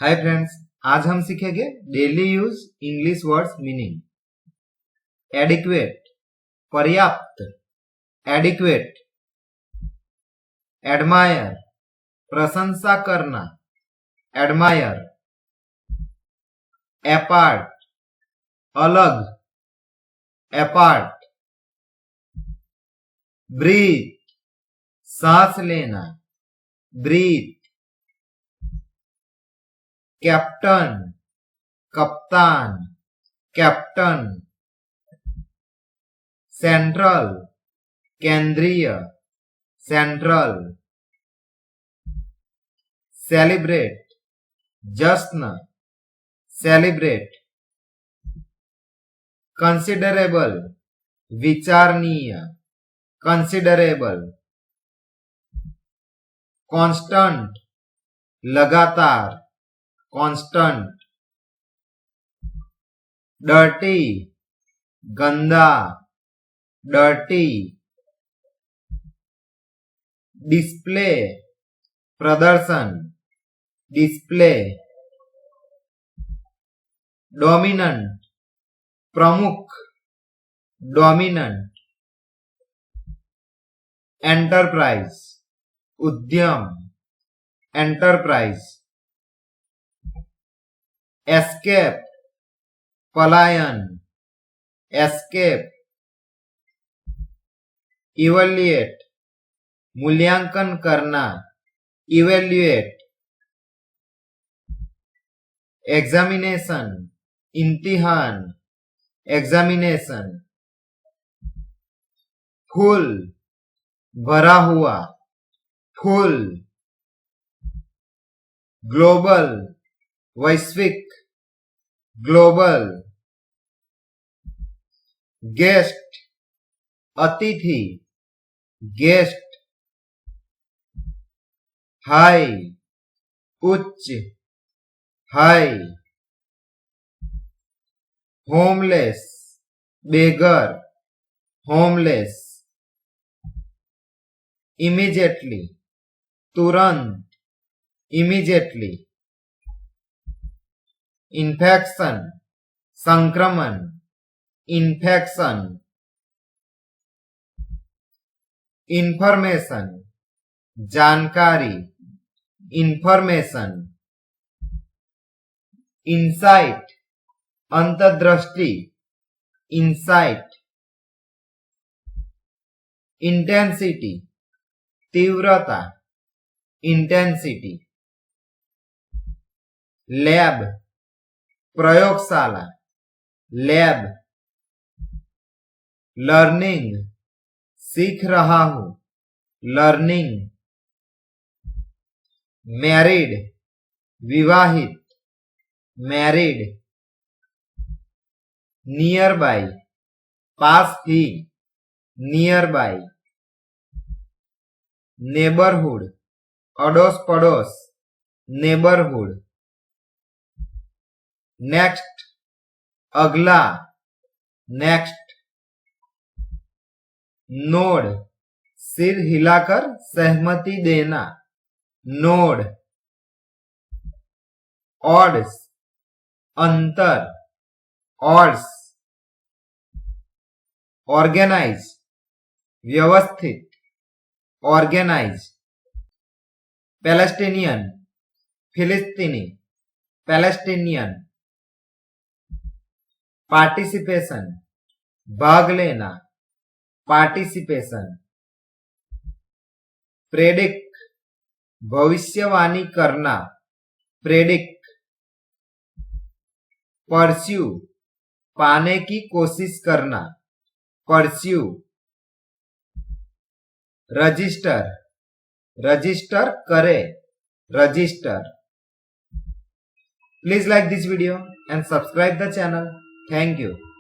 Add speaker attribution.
Speaker 1: Hi friends, आज हम सीखेंगे daily use English words meaning. Adequate पर्याप्त, एडिक्वेट। एडमायर प्रशंसा करना, एडमायर। एपार्ट अलग, एपार्ट। ब्रीथ सांस लेना, ब्रीथ। कैप्टन कप्तान, कैप्टन। सेंट्रल केंद्रीय, सेंट्रल। सेलिब्रेट जश्न, सेलिब्रेट। कंसिडरेबल विचारणीय, कंसिडरेबल। कांस्टेंट लगातार, कांस्टेंट। डर्टी गंदा, डर्टी। डिस्प्ले प्रदर्शन, डिस्प्ले। डोमिनेंट प्रमुख, डोमिनेंट। एंटरप्राइज उद्यम, एंटरप्राइज। एस्केप पलायन, एस्केप। इवैल्यूएट मूल्यांकन करना, इवैल्यूएट। एग्जामिनेशन इम्तिहान, एग्जामिनेशन। फुल भरा हुआ, फुल। ग्लोबल वैश्विक, ग्लोबल। गेस्ट अतिथि, गेस्ट। हाई उच्च, high. Homeless beggar, homeless. Immediately तुरंत, इमीडिएटली। इन्फेक्शन संक्रमण, इन्फेक्शन। इंफॉर्मेशन जानकारी, इंफॉर्मेशन। इंसाइट अंतर्दृष्टि, इंसाइट। इंटेंसिटी तीव्रता, इंटेंसिटी। लैब प्रयोगशाला, लैब। लर्निंग सीख रहा हूं, लर्निंग। मैरिड विवाहित, मैरिड। नियर बाय पास ही, नियर बाय। नेबरहुड अड़ोस पड़ोस, नेबरहुड। नेक्स्ट अगला, नेक्स्ट। नोड सिर हिलाकर सहमति देना, नोड। ऑड्स अंतर, ऑड्स। ऑर्गेनाइज व्यवस्थित, ऑर्गेनाइज। पैलेस्टीनियन फिलिस्तीनी, पैलेस्टीनियन। पार्टिसिपेशन भाग लेना, पार्टिसिपेशन। प्रेडिक्ट भविष्यवाणी करना, प्रेडिक्ट। परस्यू पाने की कोशिश करना, परस्यू। रजिस्टर रजिस्टर करे, register. Please like this video and subscribe the channel. Thank you.